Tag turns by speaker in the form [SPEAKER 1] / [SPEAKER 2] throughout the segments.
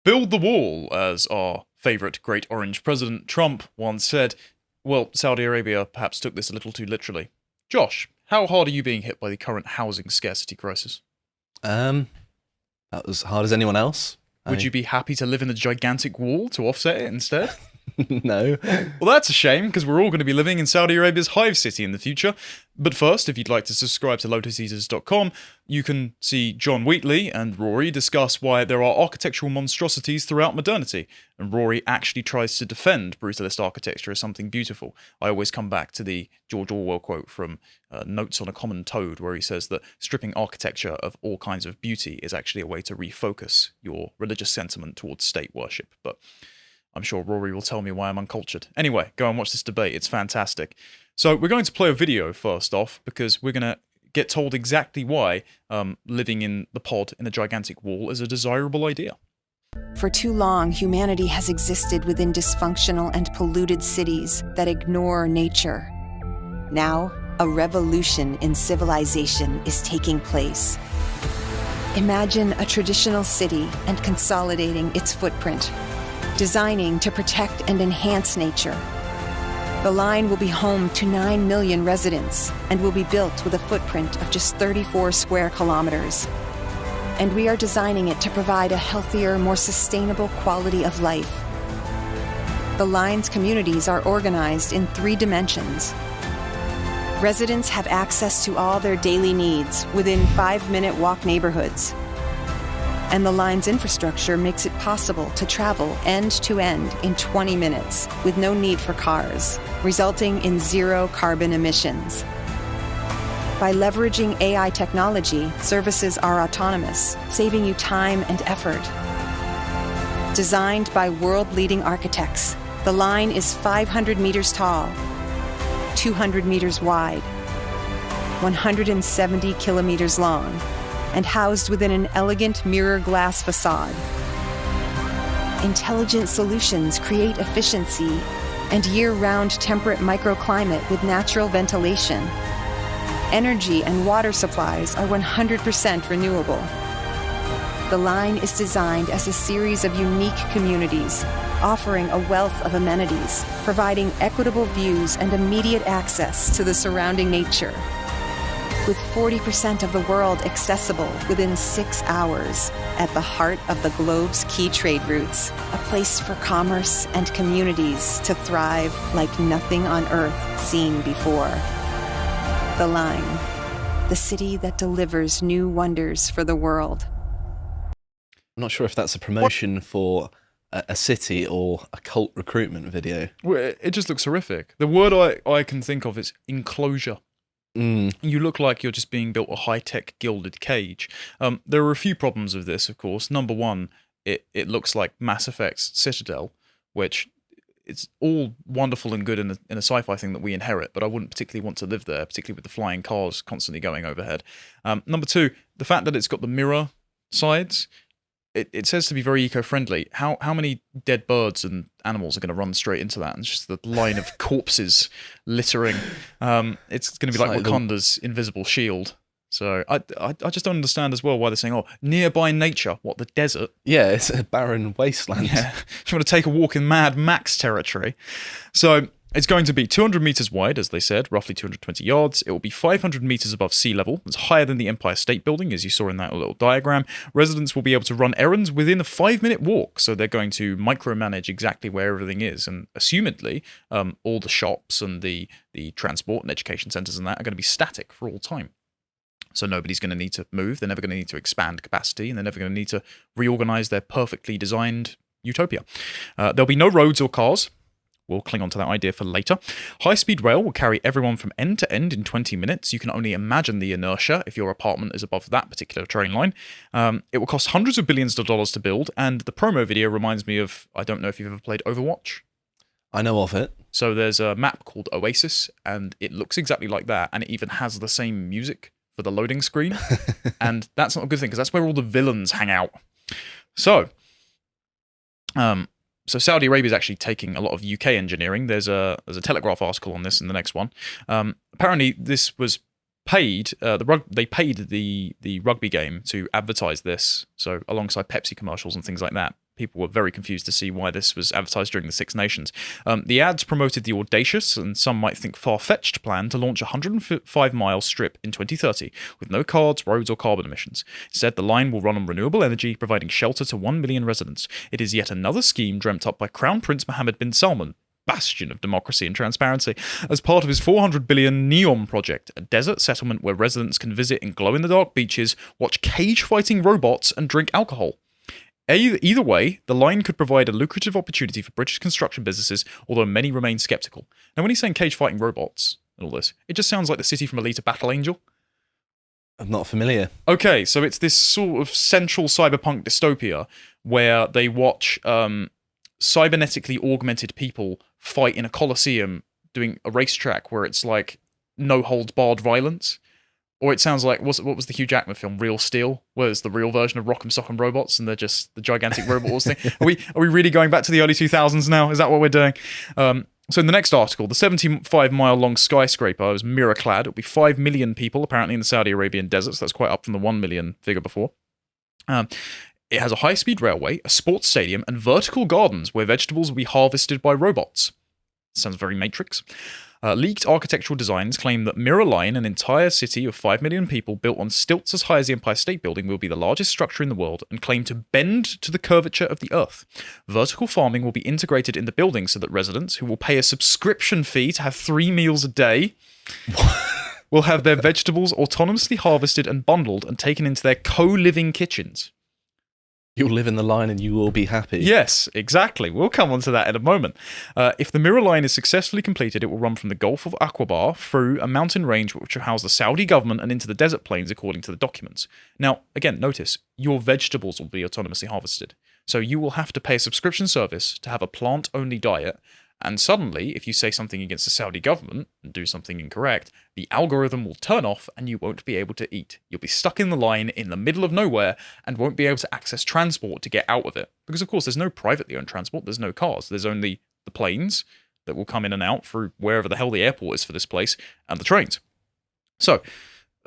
[SPEAKER 1] Build the wall, as our favourite great orange president Trump once said. Well, Saudi Arabia perhaps took this a little too literally. Josh, how hard are you being hit by the current housing scarcity crisis?
[SPEAKER 2] About as hard as anyone else.
[SPEAKER 1] Would you be happy to live in the gigantic wall to offset it instead?
[SPEAKER 2] No.
[SPEAKER 1] Well, that's a shame, because we're all going to be living in Saudi Arabia's Hive City in the future. But first, if you'd like to subscribe to lotuseaters.com, you can see John Wheatley and Rory discuss why there are architectural monstrosities throughout modernity, and Rory actually tries to defend brutalist architecture as something beautiful. I always come back to the George Orwell quote from Notes on a Common Toad, where he says that stripping architecture of all kinds of beauty is actually a way to refocus your religious sentiment towards state worship. But I'm sure Rory will tell me why I'm uncultured. Anyway, go and watch this debate. It's fantastic. So we're going to play a video first off, because we're going to get told exactly why living in the pod in a gigantic wall is a desirable idea.
[SPEAKER 3] For too long, humanity has existed within dysfunctional and polluted cities that ignore nature. Now, a revolution in civilization is taking place. Imagine a traditional city and consolidating its footprint, designing to protect and enhance nature. The line will be home to 9 million residents and will be built with a footprint of just 34 square kilometers. And we are designing it to provide a healthier, more sustainable quality of life. The line's communities are organized in 3 dimensions. Residents have access to all their daily needs within 5-minute walk neighborhoods. And the line's infrastructure makes it possible to travel end-to-end in 20 minutes with no need for cars, resulting in 0 carbon emissions. By leveraging AI technology, services are autonomous, saving you time and effort. Designed by world-leading architects, the line is 500 meters tall, 200 meters wide, 170 kilometers long, and housed within an elegant mirror glass facade. Intelligent solutions create efficiency and year-round temperate microclimate with natural ventilation. Energy and water supplies are 100% renewable. The line is designed as a series of unique communities, offering a wealth of amenities, providing equitable views and immediate access to the surrounding nature. With 40% of the world accessible within 6 hours, at the heart of the globe's key trade routes, a place for commerce and communities to thrive like nothing on Earth seen before. The Line, the city that delivers new wonders for the world.
[SPEAKER 2] I'm not sure if that's a promotion for a city or a cult recruitment video.
[SPEAKER 1] Well, it just looks horrific. The word I can think of is enclosure. You look like you're just being built a high-tech gilded cage. There are a few problems with this, of course. Number one, it looks like Mass Effect's Citadel, which it's all wonderful and good in a sci-fi thing that we inherit, but I wouldn't particularly want to live there, particularly with the flying cars constantly going overhead. Number two, the fact that it's got the mirror sides, it says to be very eco-friendly. How many dead birds and animals are going to run straight into that? And it's just the line of corpses littering. It's going to be like Wakanda's invisible shield. So I just don't understand as well why they're saying, oh, nearby nature. What, the desert?
[SPEAKER 2] Yeah, it's a barren wasteland.
[SPEAKER 1] Yeah, if you want to take a walk in Mad Max territory. So it's going to be 200 meters wide, as they said, roughly 220 yards. It will be 500 meters above sea level. It's higher than the Empire State Building, as you saw in that little diagram. Residents will be able to run errands within a 5-minute walk. So they're going to micromanage exactly where everything is. And assumedly, all the shops and the transport and education centers and that are going to be static for all time. So nobody's going to need to move. They're never going to need to expand capacity, and they're never going to need to reorganize their perfectly designed utopia. There'll be no roads or cars. We'll cling on to that idea for later. High-speed rail will carry everyone from end to end in 20 minutes. You can only imagine the inertia if your apartment is above that particular train line. It will cost hundreds of billions of dollars to build, and the promo video reminds me of, I don't know if you've ever played Overwatch.
[SPEAKER 2] I know of it.
[SPEAKER 1] So there's a map called Oasis, and it looks exactly like that, and it even has the same music for the loading screen. And that's not a good thing, because that's where all the villains hang out. So Saudi Arabia is actually taking a lot of UK engineering. There's a Telegraph article on this in the next one. Apparently, this was paid. They paid the rugby game to advertise this. So alongside Pepsi commercials and things like that, people were very confused to see why this was advertised during the Six Nations. The ads promoted the audacious, and some might think far-fetched, plan to launch a 105-mile strip in 2030 with no cars, roads, or carbon emissions. Instead, the line will run on renewable energy, providing shelter to 1 million residents. It is yet another scheme dreamt up by Crown Prince Mohammed bin Salman, bastion of democracy and transparency, as part of his 400 billion NEOM project, a desert settlement where residents can visit in glow-in-the-dark beaches, watch cage-fighting robots, and drink alcohol. Either way, the line could provide a lucrative opportunity for British construction businesses, although many remain sceptical. Now, when he's saying cage-fighting robots and all this, it just sounds like the city from Alita Battle Angel.
[SPEAKER 2] I'm not familiar.
[SPEAKER 1] Okay, so it's this sort of central cyberpunk dystopia where they watch cybernetically augmented people fight in a coliseum doing a racetrack where it's like no-holds-barred violence. Or it sounds like, what was the Hugh Jackman film, Real Steel, where it's the real version of Rock'em Sock'em Robots and they're just the gigantic robot wars thing? Are we really going back to the early 2000s now? Is that what we're doing? So in the next article, the 75-mile-long skyscraper is mirror-clad. It'll be 5 million people, apparently, in the Saudi Arabian deserts. That's quite up from the 1 million figure before. It has a high-speed railway, a sports stadium, and vertical gardens where vegetables will be harvested by robots. Sounds very Matrix. Leaked architectural designs claim that Mirror Line, an entire city of 5 million people built on stilts as high as the Empire State Building, will be the largest structure in the world and claim to bend to the curvature of the Earth. Vertical farming will be integrated in the building so that residents, who will pay a subscription fee to have 3 meals a day, will have their vegetables autonomously harvested and bundled and taken into their co-living kitchens.
[SPEAKER 2] You'll live in the line and you will be happy.
[SPEAKER 1] Yes, exactly. We'll come on to that in a moment. If the Mirror Line is successfully completed, it will run from the Gulf of Aqaba through a mountain range which will house the Saudi government and into the desert plains, according to the documents. Now, again, notice, your vegetables will be autonomously harvested. So you will have to pay a subscription service to have a plant-only diet. And suddenly, if you say something against the Saudi government and do something incorrect, the algorithm will turn off and you won't be able to eat. You'll be stuck in the line in the middle of nowhere and won't be able to access transport to get out of it. Because, of course, there's no privately owned transport. There's no cars. There's only the planes that will come in and out through wherever the hell the airport is for this place, and the trains. So,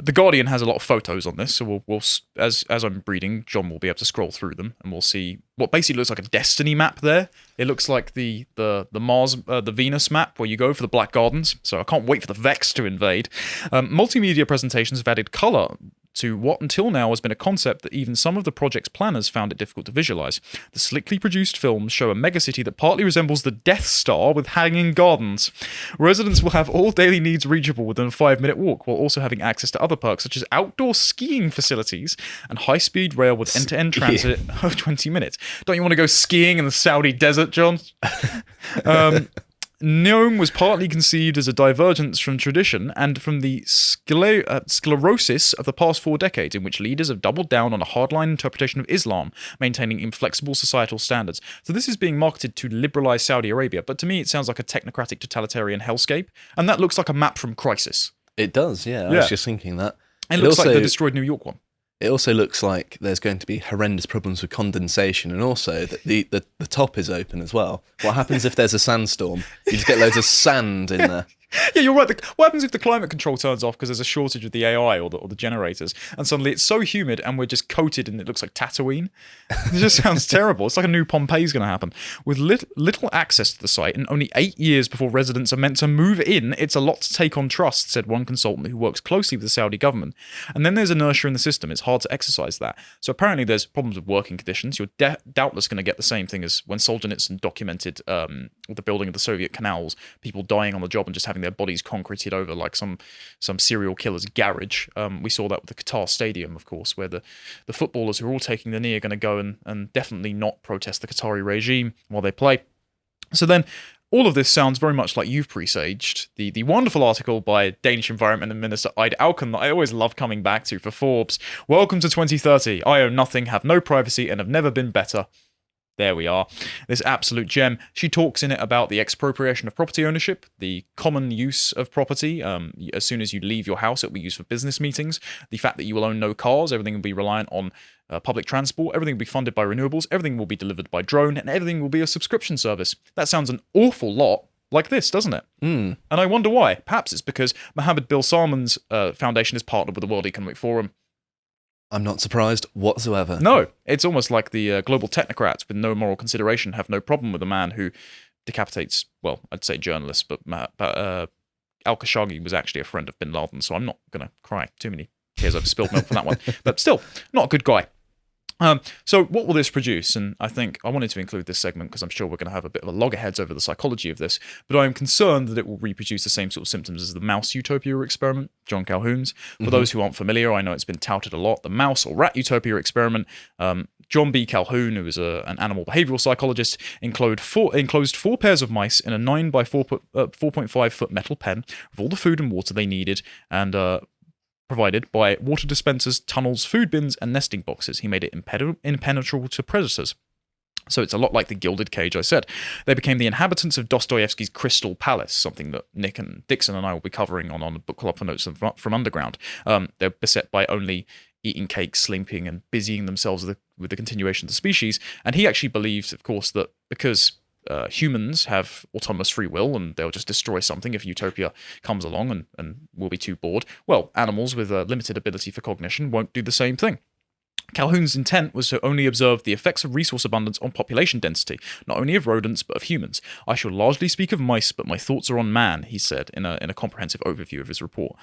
[SPEAKER 1] The Guardian has a lot of photos on this, so we'll as I'm reading, John will be able to scroll through them, and we'll see what basically looks like a Destiny map there. It looks like the Mars, the Venus map, where you go for the Black Gardens. So I can't wait for the Vex to invade. Multimedia presentations have added color to what until now has been a concept that even some of the project's planners found it difficult to visualize. The slickly produced films show a megacity that partly resembles the Death Star with hanging gardens. Residents will have all daily needs reachable within a 5-minute walk, while also having access to other perks such as outdoor skiing facilities and high-speed rail with end-to-end transit of 20 minutes. Don't you want to go skiing in the Saudi desert, John? Neom was partly conceived as a divergence from tradition and from the sclerosis of the past 4 decades, in which leaders have doubled down on a hardline interpretation of Islam, maintaining inflexible societal standards. So this is being marketed to liberalize Saudi Arabia, but to me it sounds like a technocratic totalitarian hellscape, and that looks like a map from Crisis.
[SPEAKER 2] It does, yeah. I was just thinking that.
[SPEAKER 1] It looks like the destroyed New York one.
[SPEAKER 2] It also looks like there's going to be horrendous problems with condensation, and also that the top is open as well. What happens if there's a sandstorm? You just get loads of sand in there.
[SPEAKER 1] Yeah, you're right. What happens if the climate control turns off because there's a shortage of the AI or the generators, and suddenly it's so humid and we're just coated and it looks like Tatooine? It just sounds terrible. It's like a new Pompeii's going to happen. With little access to the site and only 8 years before residents are meant to move in, it's a lot to take on trust, said one consultant who works closely with the Saudi government. And then there's inertia in the system. It's hard to exercise that. So apparently there's problems with working conditions. You're doubtless going to get the same thing as when Solzhenitsyn documented the building of the Soviet canals, people dying on the job and just having their bodies concreted over like some serial killer's garage. We saw that with the Qatar Stadium, of course, where the footballers who are all taking the knee are going to go and definitely not protest the Qatari regime while they play. So then, all of this sounds very much like you've presaged. The wonderful article by Danish Environment Minister Ida Auken that I always love coming back to for Forbes. Welcome to 2030. I own nothing, have no privacy, and have never been better. There we are. This absolute gem. She talks in it about the expropriation of property ownership, the common use of property. As soon as you leave your house, it will be used for business meetings. The fact that you will own no cars, everything will be reliant on public transport, everything will be funded by renewables, everything will be delivered by drone, and everything will be a subscription service. That sounds an awful lot like this, doesn't it? And I wonder why. Perhaps it's because Mohammed bin Salman's foundation is partnered with the World Economic Forum.
[SPEAKER 2] I'm not surprised whatsoever.
[SPEAKER 1] No, it's almost like the global technocrats with no moral consideration have no problem with a man who decapitates, well, I'd say journalists, but Al-Khashoggi was actually a friend of bin Laden, so I'm not going to cry too many tears over spilled milk for that one. But still, not a good guy. So what will this produce? And I think I wanted to include this segment because I'm sure we're going to have a bit of a loggerheads over the psychology of this, but I am concerned that it will reproduce the same sort of symptoms as the mouse utopia experiment, John Calhoun's. For those who aren't familiar, I know it's been touted a lot. The mouse or rat utopia experiment, John B. Calhoun, who was an animal behavioral psychologist, enclosed four pairs of mice in a 9 by 4.5 foot metal pen with all the food and water they needed, and provided by water dispensers, tunnels, food bins, and nesting boxes. He made it impenetrable to predators. So it's a lot like the Gilded Cage I said. They became the inhabitants of Dostoevsky's Crystal Palace, something that Nick and Dixon and I will be covering on the book club for Notes from Underground. They're beset by only eating cake, sleeping, and busying themselves with the continuation of the species. And he actually believes, of course, that because humans have autonomous free will and they'll just destroy something if Utopia comes along and we'll be too bored. Well, animals with a limited ability for cognition won't do the same thing. Calhoun's intent was to only observe the effects of resource abundance on population density, not only of rodents but of humans. I shall largely speak of mice, but my thoughts are on man, he said in a comprehensive overview of his report.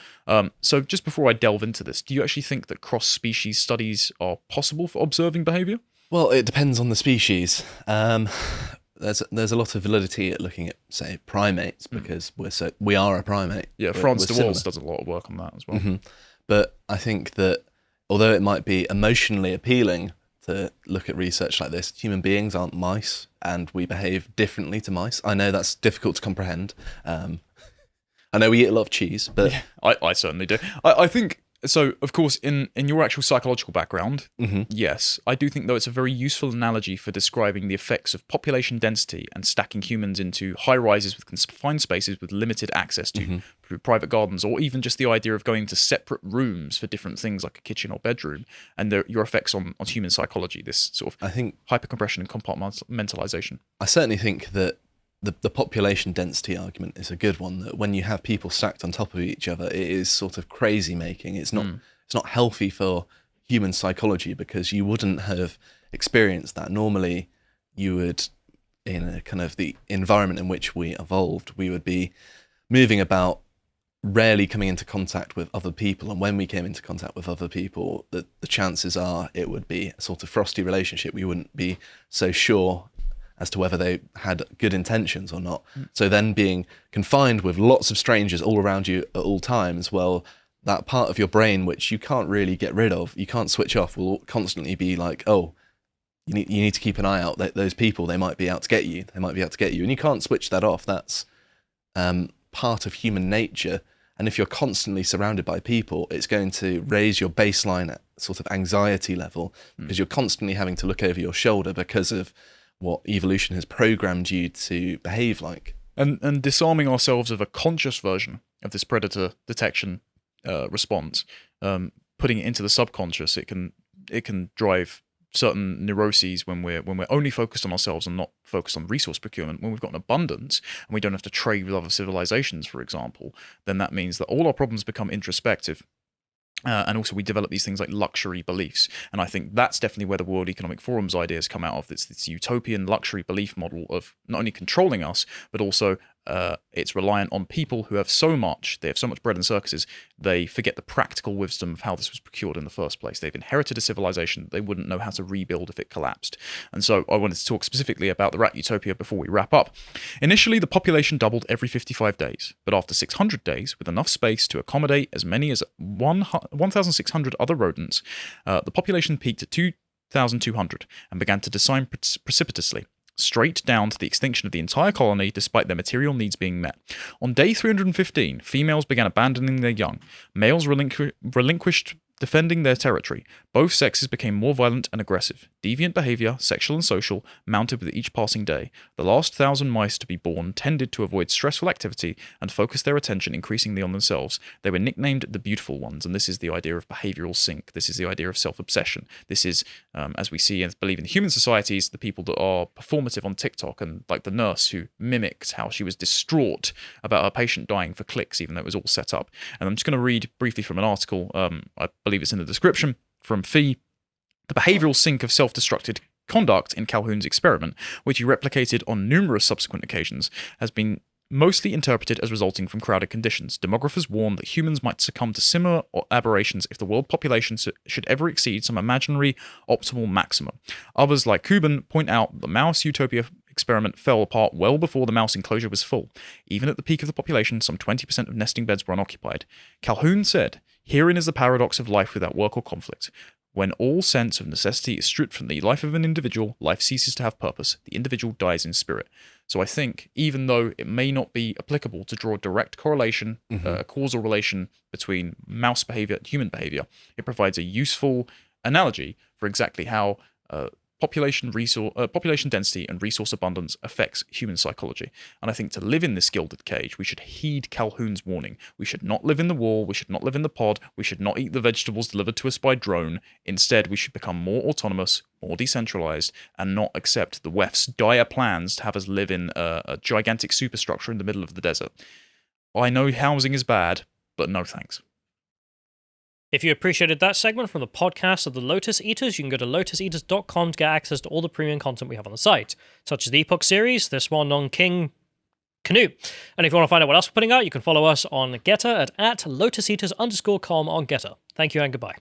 [SPEAKER 1] So just before I delve into this, do you actually think that cross-species studies are possible for observing behaviour?
[SPEAKER 2] Well, it depends on the species. There's a lot of validity at looking at, say, primates because we are a primate.
[SPEAKER 1] Yeah,
[SPEAKER 2] We're
[SPEAKER 1] Franz de
[SPEAKER 2] similar.
[SPEAKER 1] Waals does a lot of work on that as well.
[SPEAKER 2] But I think that although it might be emotionally appealing to look at research like this, human beings aren't mice and we behave differently to mice. I know that's difficult to comprehend. I know we eat a lot of cheese, but...
[SPEAKER 1] Yeah, I certainly do. I think... So, of course, in your actual psychological background, yes, I do think, though, it's a very useful analogy for describing the effects of population density and stacking humans into high-rises with confined spaces with limited access to private gardens, or even just the idea of going to separate rooms for different things like a kitchen or bedroom, and your effects on human psychology, this sort of
[SPEAKER 2] I think
[SPEAKER 1] hypercompression and compartmentalization.
[SPEAKER 2] I certainly think that the population density argument is a good one, that when you have people stacked on top of each other, it is sort of crazy making. It's not healthy for human psychology because you wouldn't have experienced that. Normally you would, in a kind of the environment in which we evolved, we would be moving about, rarely coming into contact with other people, and when we came into contact with other people, the chances are it would be a sort of frosty relationship. We wouldn't be so sure as to whether they had good intentions or not. So then being confined with lots of strangers all around you at all times, well, that part of your brain which you can't really get rid of, you can't switch off, will constantly be like, oh, you need to keep an eye out. Those people, they might be out to get you. They might be out to get you. And you can't switch that off. That's part of human nature. And if you're constantly surrounded by people, it's going to raise your baseline sort of anxiety level because you're constantly having to look over your shoulder because of what evolution has programmed you to behave like.
[SPEAKER 1] And disarming ourselves of a conscious version of this predator detection response, putting it into the subconscious, it can drive certain neuroses when we're only focused on ourselves and not focused on resource procurement. When we've got an abundance and we don't have to trade with other civilizations, for example, then that means that all our problems become introspective. And also we develop these things like luxury beliefs. And I think that's definitely where the World Economic Forum's ideas come out of. It's this utopian luxury belief model of not only controlling us, but also it's reliant on people who have so much, they have so much bread and circuses, they forget the practical wisdom of how this was procured in the first place. They've inherited a civilization that they wouldn't know how to rebuild if it collapsed. And so I wanted to talk specifically about the rat utopia before we wrap up. Initially, the population doubled every 55 days, but after 600 days, with enough space to accommodate as many as 1,600 other rodents, the population peaked at 2,200 and began to decline precipitously, straight down to the extinction of the entire colony despite their material needs being met. On day 315, females began abandoning their young. Males relinquished defending their territory. Both sexes became more violent and aggressive. Deviant behavior, sexual and social, mounted with each passing day. The last 1,000 mice to be born tended to avoid stressful activity and focus their attention increasingly on themselves. They were nicknamed the beautiful ones, and this is the idea of behavioral sync. This is the idea of self-obsession. This is, as we see and believe in the human societies, the people that are performative on TikTok, and like the nurse who mimicked how she was distraught about her patient dying for clicks, even though it was all set up. And I'm just going to read briefly from an article, I believe it's in the description, from Fee, the behavioral sink of self-destructive conduct in Calhoun's experiment, which he replicated on numerous subsequent occasions, has been mostly interpreted as resulting from crowded conditions. Demographers warn that humans might succumb to similar aberrations if the world population should ever exceed some imaginary optimal maximum. Others, like Kuban, point out that the mouse Utopia experiment fell apart well before the mouse enclosure was full. Even at the peak of the population, some 20% of nesting beds were unoccupied. Calhoun said, "Herein is the paradox of life without work or conflict. When all sense of necessity is stripped from the life of an individual, life ceases to have purpose. The individual dies in spirit." So I think, even though it may not be applicable to draw a direct correlation, a causal relation between mouse behavior and human behavior, it provides a useful analogy for exactly how population density and resource abundance affects human psychology. And I think to live in this gilded cage, we should heed Calhoun's warning. We should not live in the wall. We should not live in the pod. We should not eat the vegetables delivered to us by drone. Instead, we should become more autonomous, more decentralized, and not accept the WEF's dire plans to have us live in a gigantic superstructure in the middle of the desert. I know housing is bad, but no thanks.
[SPEAKER 4] If you appreciated that segment from the podcast of the Lotus Eaters, you can go to lotuseaters.com to get access to all the premium content we have on the site, such as the Epoch series, this one on King Canute. And if you want to find out what else we're putting out, you can follow us on Getter at @lotuseaters_com on Getter. Thank you and goodbye.